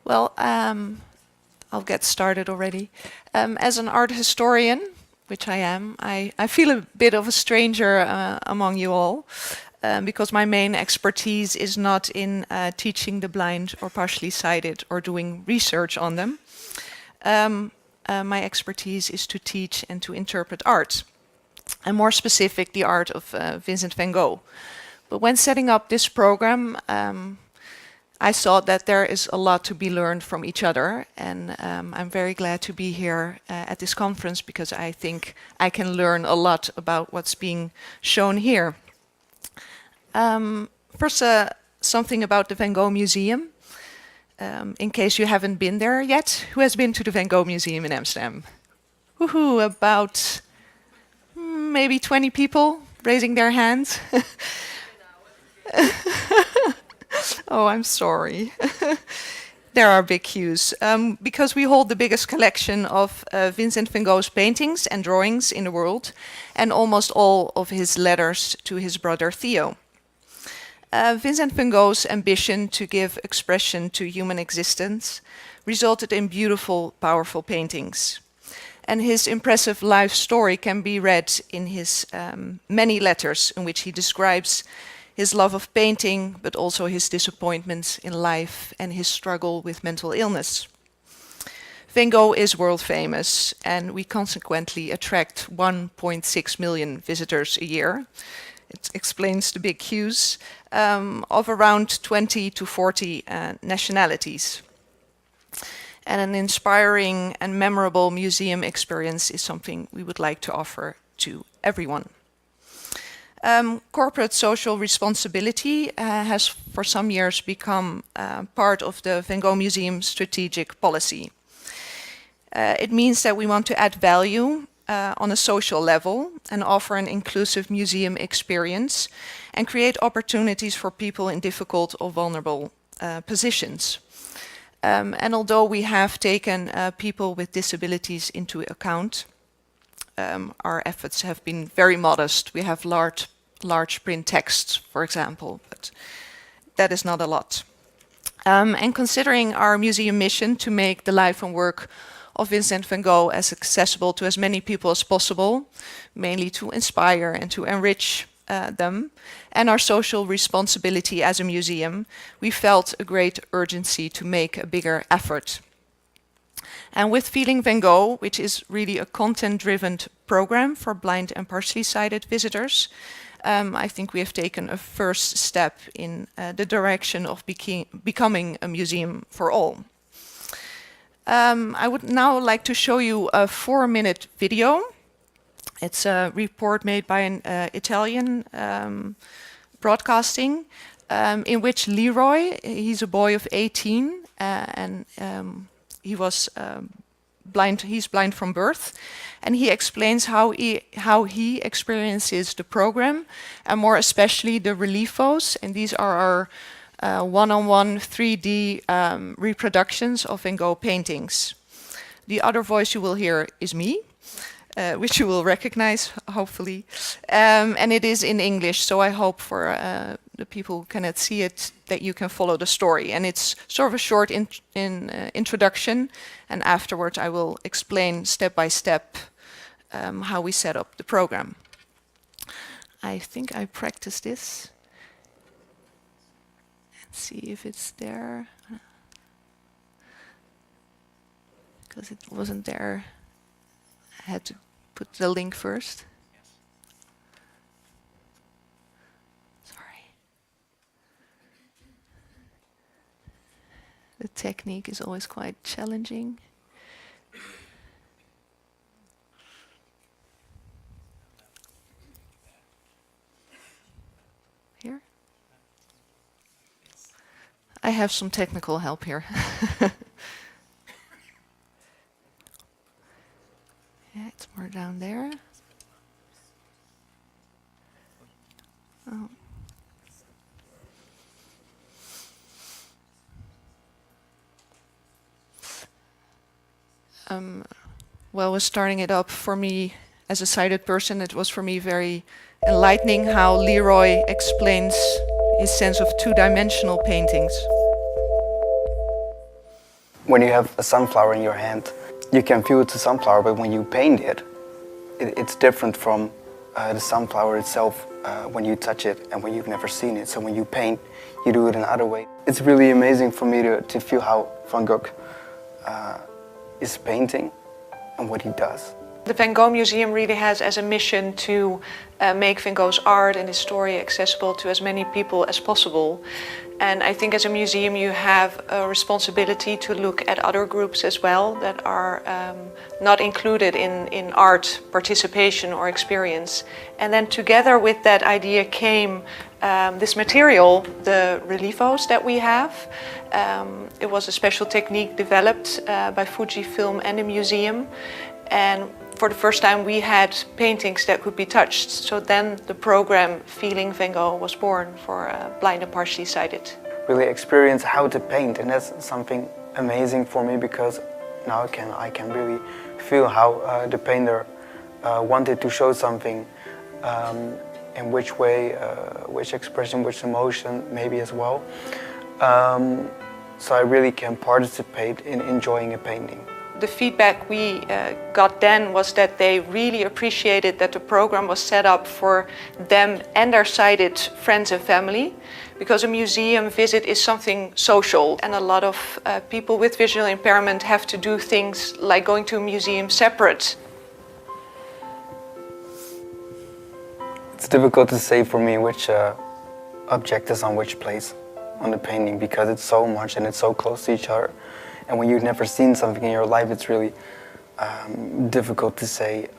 Well, I'll get started already. As an art historian, which I am, I feel a bit of a stranger among you all, because my main expertise is not in teaching the blind or partially sighted or doing research on them. My expertise is to teach and to interpret art, and more specific, the art of Vincent van Gogh. But when setting up this program, I saw that there is a lot to be learned from each other, and I'm very glad to be here at this conference because I think I can learn a lot about what's being shown here. First, something about the Van Gogh Museum. In case you haven't been there yet, who has been to the Van Gogh Museum in Amsterdam? Woohoo, about maybe 20 people raising their hands. Oh, I'm sorry. There are big queues, because we hold the biggest collection of Vincent van Gogh's paintings and drawings in the world, and almost all of his letters to his brother Theo. Vincent van Gogh's ambition to give expression to human existence resulted in beautiful, powerful paintings. And his impressive life story can be read in his many letters in which he describes his love of painting, but also his disappointments in life and his struggle with mental illness. Van Gogh is world famous, and we consequently attract 1.6 million visitors a year. It explains the big queues of around 20 to 40 nationalities. And an inspiring and memorable museum experience is something we would like to offer to everyone. Corporate social responsibility has for some years become part of the Van Gogh Museum strategic policy. It means that we want to add value on a social level and offer an inclusive museum experience and create opportunities for people in difficult or vulnerable positions. And although we have taken people with disabilities into account, our efforts have been very modest. We have large print text, for example, but that is not a lot. And considering our museum mission to make the life and work of Vincent van Gogh as accessible to as many people as possible, mainly to inspire and to enrich them, and our social responsibility as a museum, we felt a great urgency to make a bigger effort. And with Feeling Van Gogh, which is really a content-driven program for blind and partially sighted visitors, I think we have taken a first step in the direction of becoming a museum for all. I would now like to show you a 4-minute video. It's a report made by an Italian broadcasting, in which Leroy, he's a boy of 18, and he was blind. He's blind from birth, and he explains how he experiences the program, and more especially the reliefos. And these are our one-on-one 3D reproductions of Van Gogh paintings. The other voice you will hear is me, which you will recognize, hopefully. And it is in English, so I hope for the people who cannot see it that you can follow the story. And it's sort of a short introduction, and afterwards I will explain step by step how we set up the program. I think I practiced this. Let's see if it's there. Because it wasn't there. I had to put the link first. Sorry. The technique is always quite challenging. Here? I have some technical help here. Yeah, it's more down there. Oh. Well, was starting it up for me as a sighted person, it was for me very enlightening how Leroy explains his sense of two-dimensional paintings. When you have a sunflower in your hand, you can feel it's a sunflower, but when you paint it, it's different from the sunflower itself when you touch it and when you've never seen it. So when you paint, you do it another way. It's really amazing for me to feel how Van Gogh is painting and what he does. The Van Gogh Museum really has as a mission to make Van Gogh's art and his story accessible to as many people as possible. And I think as a museum you have a responsibility to look at other groups as well that are not included in art participation or experience. And then together with that idea came this material, the reliefos that we have. It was a special technique developed by Fujifilm and the museum. And for the first time we had paintings that could be touched. So then the program Feeling Van Gogh was born for blind and partially sighted. Really experience how to paint, and that's something amazing for me because now I can really feel how the painter wanted to show something, in which way, which expression, which emotion maybe as well. So I really can participate in enjoying a painting. The feedback we got then was that they really appreciated that the program was set up for them and their sighted friends and family, because a museum visit is something social, and a lot of people with visual impairment have to do things like going to a museum separate. It's difficult to say for me which object is on which place on the painting, because it's so much and it's so close to each other. And when you've never seen something in your life, it's really difficult to say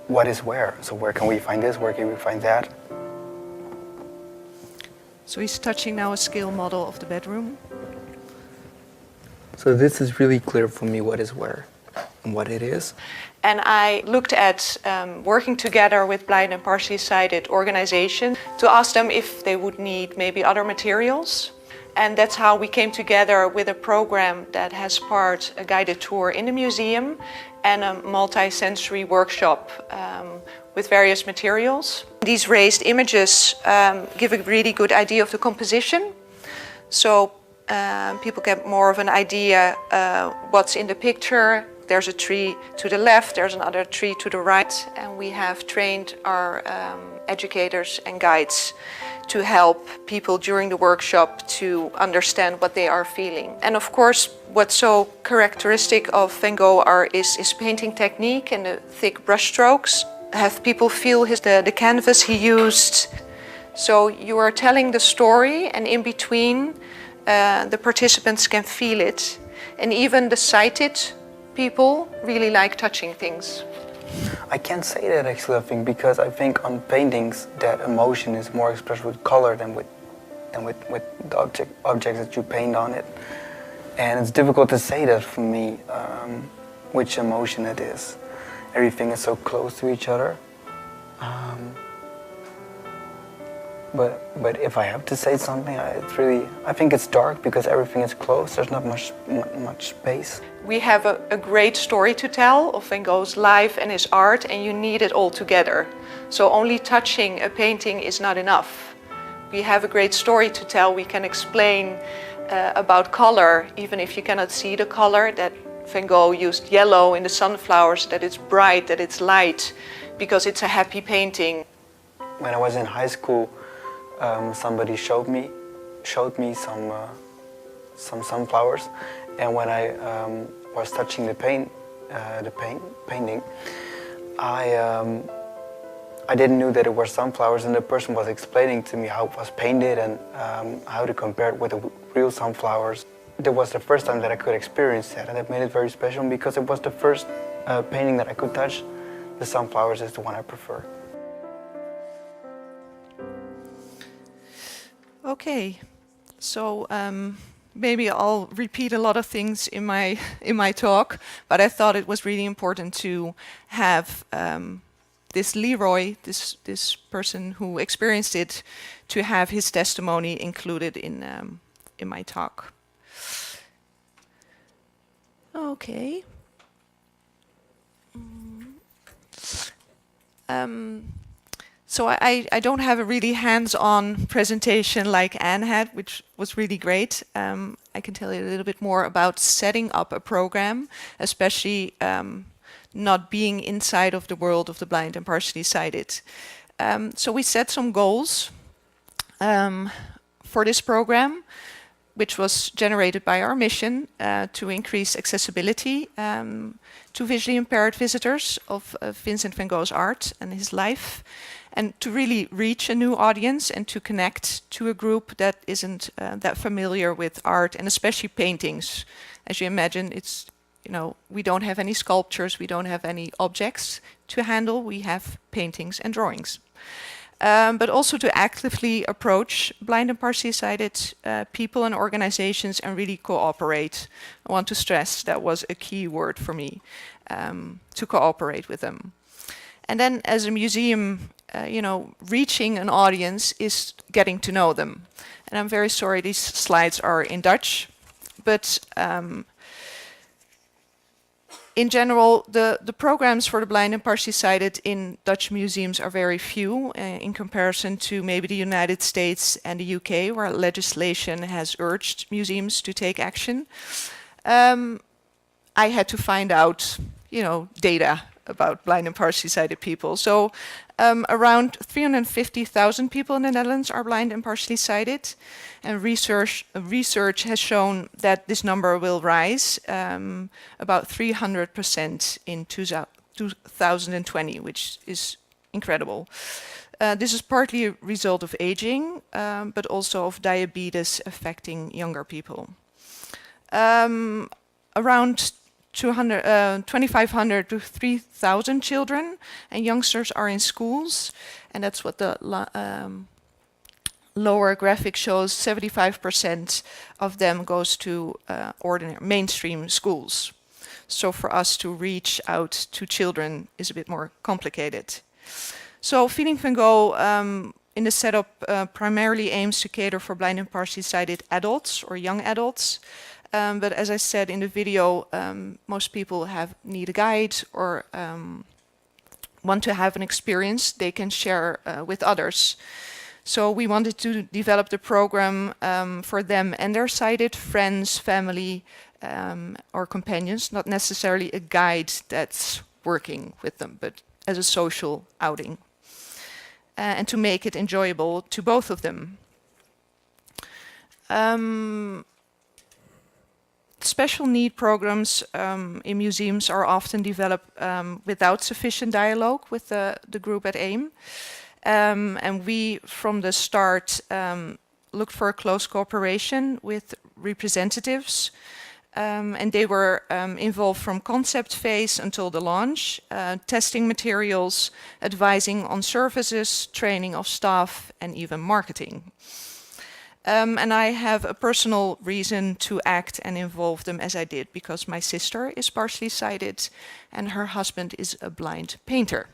what is where. So where can we find this, where can we find that? So he's touching now a scale model of the bedroom. So this is really clear for me what is where and what it is. And I looked at working together with blind and partially sighted organizations to ask them if they would need maybe other materials. And that's how we came together with a program that has part a guided tour in the museum and a multi-sensory workshop with various materials. These raised images give a really good idea of the composition. So people get more of an idea what's in the picture. There's a tree to the left, there's another tree to the right, and we have trained our educators and guides to help people during the workshop to understand what they are feeling. And of course, what's so characteristic of Van Gogh is his painting technique and the thick brush strokes. Have people feel the canvas he used. So you are telling the story, and in between the participants can feel it. And even the sighted people really like touching things. I can't say that actually, I think, because I think on paintings that emotion is more expressed with color than with the objects that you paint on it. And it's difficult to say that for me, which emotion it is. Everything is so close to each other. But if I have to say something, I think it's dark because everything is close. There's not much space. We have a great story to tell of Van Gogh's life and his art, and you need it all together. So only touching a painting is not enough. We have a great story to tell. We can explain about color, even if you cannot see the color, that Van Gogh used yellow in the sunflowers, that it's bright, that it's light, because it's a happy painting. When I was in high school, somebody showed me some sunflowers, and when I was touching the painting, I didn't know that it were sunflowers, and the person was explaining to me how it was painted and how to compare it with the real sunflowers. That was the first time that I could experience that, and that made it very special because it was the first painting that I could touch. The sunflowers is the one I prefer. Okay, so maybe I'll repeat a lot of things in my talk, but I thought it was really important to have this Leroy, this person who experienced it, to have his testimony included in my talk. Okay. So I don't have a really hands-on presentation like Anne had, which was really great. I can tell you a little bit more about setting up a program, especially not being inside of the world of the blind and partially sighted. So we set some goals for this program, which was generated by our mission to increase accessibility to visually impaired visitors of Vincent van Gogh's art and his life, and to really reach a new audience and to connect to a group that isn't that familiar with art, and especially paintings. As you imagine, it's, you know, we don't have any sculptures, we don't have any objects to handle, we have paintings and drawings. But also to actively approach blind and partially sighted people and organizations and really cooperate. I want to stress that was a key word for me, to cooperate with them. And then as a museum, you know, reaching an audience is getting to know them. And I'm very sorry these slides are in Dutch, but in general, the programs for the blind and partially sighted in Dutch museums are very few in comparison to maybe the United States and the UK, where legislation has urged museums to take action. I had to find out, you know, data about blind and partially sighted people. So around 350,000 people in the Netherlands are blind and partially sighted. And research has shown that this number will rise about 300% in 2020, which is incredible. This is partly a result of aging, but also of diabetes affecting younger people. Around 2,500 to 3,000 children and youngsters are in schools, and that's what the lower graphic shows. 75% of them goes to ordinary mainstream schools. So for us to reach out to children is a bit more complicated. So Feeling Van Gogh in the setup primarily aims to cater for blind and partially sighted adults or young adults. But as I said in the video, most people need a guide or want to have an experience they can share with others. So we wanted to develop the program for them and their sighted friends, family, or companions, not necessarily a guide that's working with them, but as a social outing. And to make it enjoyable to both of them. Special need programs in museums are often developed without sufficient dialogue with the group at AIM. And we, from the start, looked for a close cooperation with representatives. And they were involved from concept phase until the launch, testing materials, advising on services, training of staff, and even marketing. And I have a personal reason to act and involve them as I did, because my sister is partially sighted and her husband is a blind painter.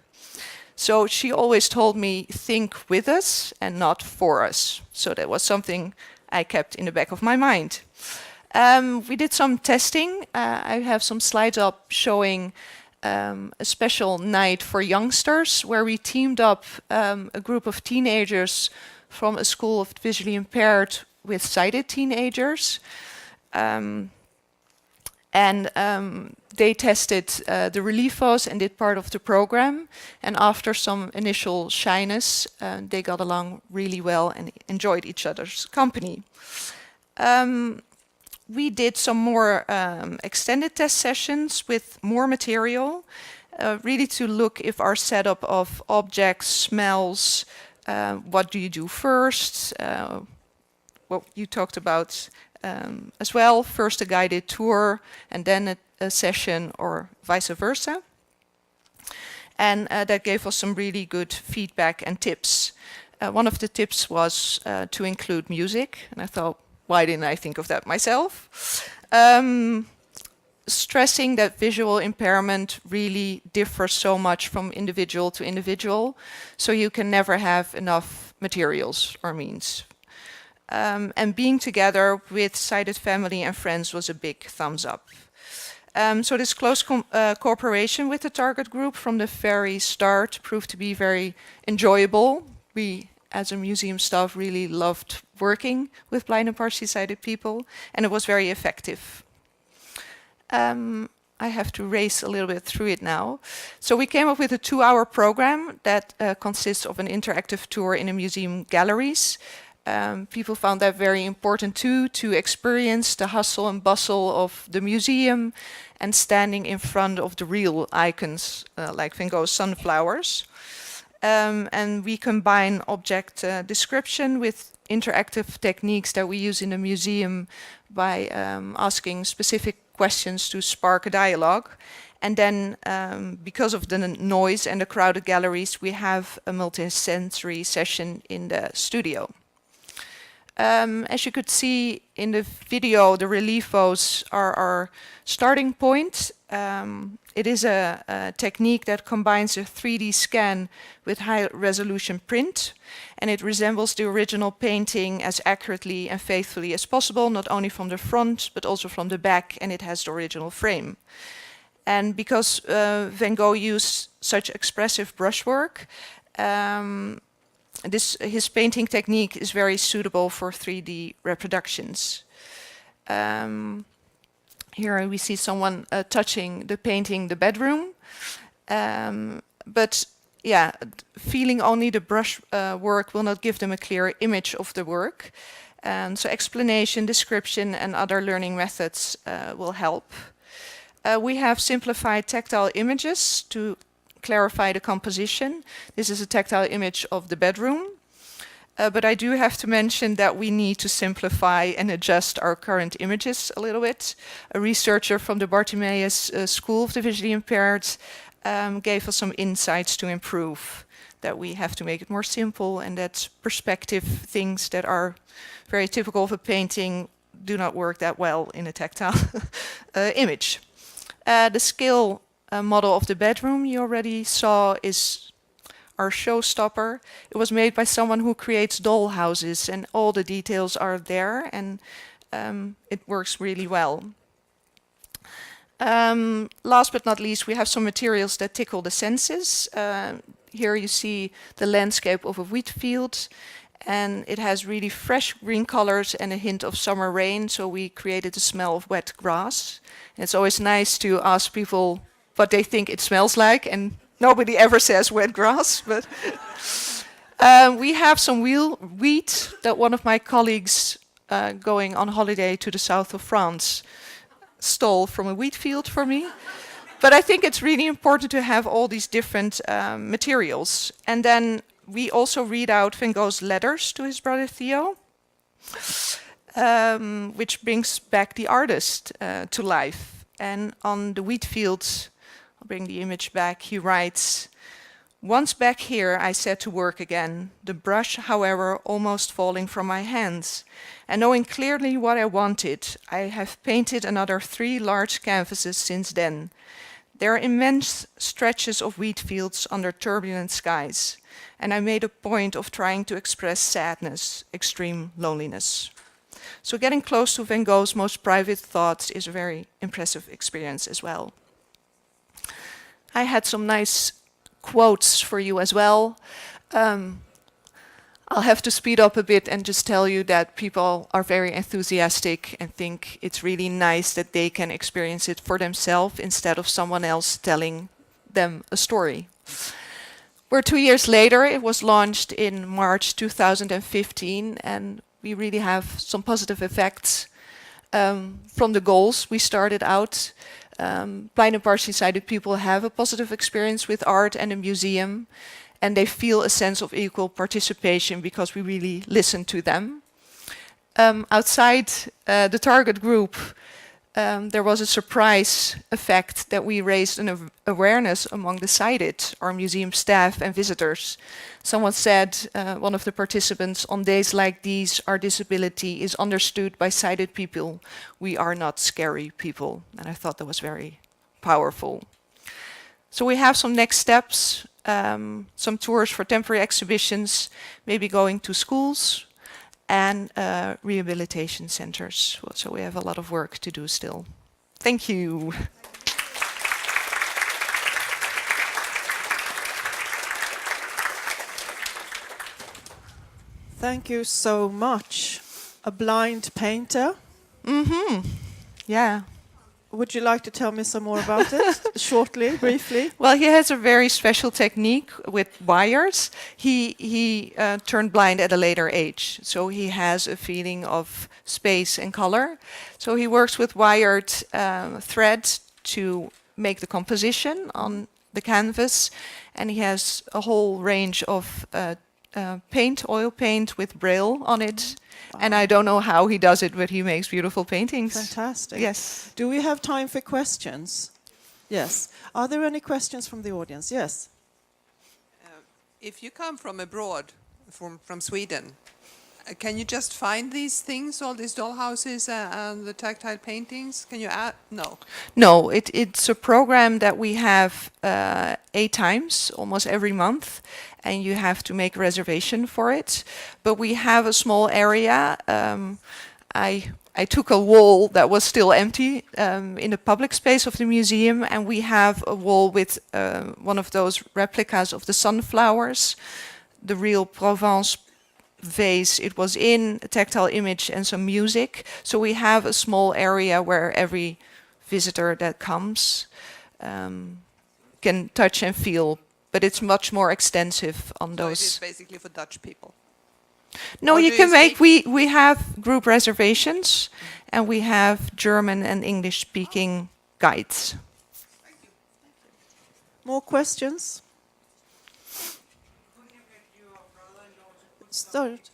So she always told me, think with us and not for us. So that was something I kept in the back of my mind. We did some testing. I have some slides up showing a special night for youngsters where we teamed up a group of teenagers from a school of visually impaired with sighted teenagers. They tested the reliefos and did part of the program. And after some initial shyness, they got along really well and enjoyed each other's company. We did some more extended test sessions with more material, really to look if our setup of objects, smells, what do you do first, what you talked about as well, first a guided tour and then a session or vice versa. And that gave us some really good feedback and tips. One of the tips was to include music, and I thought, why didn't I think of that myself? Stressing that visual impairment really differs so much from individual to individual, so you can never have enough materials or means. And being together with sighted family and friends was a big thumbs up. So this close cooperation with the target group from the very start proved to be very enjoyable. We, as a museum staff, really loved working with blind and partially sighted people, and it was very effective. I have to race a little bit through it now. So we came up with a 2-hour program that consists of an interactive tour in the museum galleries. People found that very important too, to experience the hustle and bustle of the museum and standing in front of the real icons like Van Gogh's sunflowers. And we combine object description with interactive techniques that we use in the museum by asking specific questions to spark a dialogue. And then, because of the noise and the crowded galleries, we have a multi-sensory session in the studio. As you could see in the video, the reliefos are our starting point. It is a technique that combines a 3D scan with high-resolution print, and it resembles the original painting as accurately and faithfully as possible, not only from the front, but also from the back, and it has the original frame. And because Van Gogh used such expressive brushwork, his painting technique is very suitable for 3D reproductions. Here we see someone touching the painting, the bedroom. But yeah, feeling only the brush work will not give them a clear image of the work. So explanation, description, and other learning methods will help. We have simplified tactile images to clarify the composition. This is a tactile image of the bedroom. But I do have to mention that we need to simplify and adjust our current images a little bit. A researcher from the Bartimaeus School of the Visually Impaired gave us some insights to improve, that we have to make it more simple and that perspective things that are very typical of a painting do not work that well in a tactile image. The scale model of the bedroom you already saw is our showstopper. It was made by someone who creates doll houses, and all the details are there, and it works really well. Last but not least, we have some materials that tickle the senses. Here you see the landscape of a wheat field, and it has really fresh green colors and a hint of summer rain, so we created the smell of wet grass. And it's always nice to ask people what they think it smells like, and nobody ever says wet grass. But we have some wheat that one of my colleagues going on holiday to the south of France stole from a wheat field for me. But I think it's really important to have all these different materials. And then we also read out Van Gogh's letters to his brother Theo, which brings back the artist to life. And on the wheat fields, I'll bring the image back, he writes, "Once back here I set to work again, the brush, however, almost falling from my hands. And knowing clearly what I wanted, I have painted another 3 large canvases since then. There are immense stretches of wheat fields under turbulent skies, and I made a point of trying to express sadness, extreme loneliness." So getting close to Van Gogh's most private thoughts is a very impressive experience as well. I had some nice quotes for you as well. I'll have to speed up a bit and just tell you that people are very enthusiastic and think it's really nice that they can experience it for themselves instead of someone else telling them a story. We're 2 years later. It was launched in March 2015, and we really have some positive effects from the goals we started out. Blind and partially sighted people have a positive experience with art and a museum, and they feel a sense of equal participation because we really listen to them. Outside the target group, there was a surprise effect that we raised an awareness among the sighted, our museum staff and visitors. Someone said, one of the participants, "On days like these, our disability is understood by sighted people. We are not scary people." And I thought that was very powerful. So we have some next steps, some tours for temporary exhibitions, maybe going to schools, and rehabilitation centers. So we have a lot of work to do still. Thank you. Thank you so much. A blind painter. Yeah. Would you like to tell me some more about it? Shortly, briefly? Well, he has a very special technique with wires. He turned blind at a later age, so he has a feeling of space and color. So he works with wired thread to make the composition on the canvas, and he has a whole range of paint, oil paint with braille on it. And I don't know how he does it, but he makes beautiful paintings. Fantastic. Yes. Do we have time for questions? Yes. Are there any questions from the audience? Yes. If you come from abroad, from Sweden, can you just find these things, all these dollhouses and the tactile paintings? Can you add? No. No, it's a program that we have 8 times, almost every month, and you have to make a reservation for it. But we have a small area. I took a wall that was still empty in the public space of the museum, and we have a wall with one of those replicas of the sunflowers, the real Provence vase it was in, a tactile image and some music. So we have a small area where every visitor that comes can touch and feel, but it's much more extensive on those. So it is basically for Dutch people. No, Or you do can you make, we have group reservations, and we have German and English speaking guides. More questions? Start.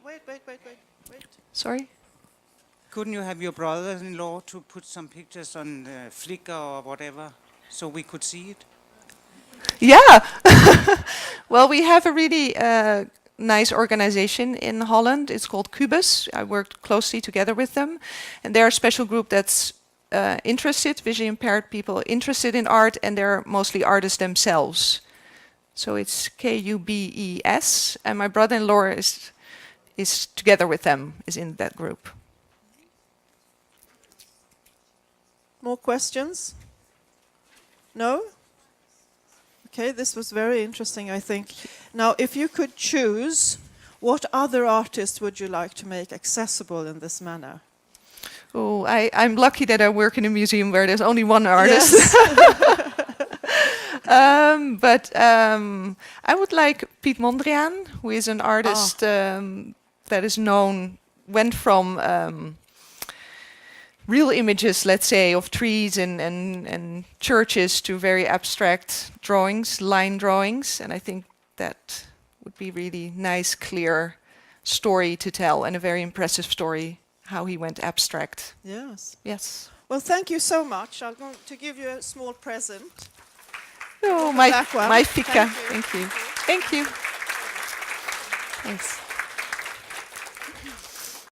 Wait. Sorry? Couldn't you have your brother-in-law to put some pictures on Flickr or whatever, so we could see it? Yeah. Well, we have a really nice organization in Holland. It's called Cubus. I worked closely together with them, and they're a special group that's interested, visually impaired people interested in art, and they're mostly artists themselves. So it's KUBES, and my brother-in-law is together with them, is in that group. More questions? No? Okay, this was very interesting, I think. Now, if you could choose, what other artists would you like to make accessible in this manner? Oh, I'm lucky that I work in a museum where there's only one artist. Yes. But I would like Piet Mondriaan, who is an artist that is known, went from real images, let's say, of trees and churches to very abstract drawings, line drawings. And I think that would be really nice, clear story to tell, and a very impressive story, how he went abstract. Yes. Yes. Well, thank you so much. I'm going to give you a small present. Oh, That one. my fika. Thank you. Thank you. Thank you. Thanks.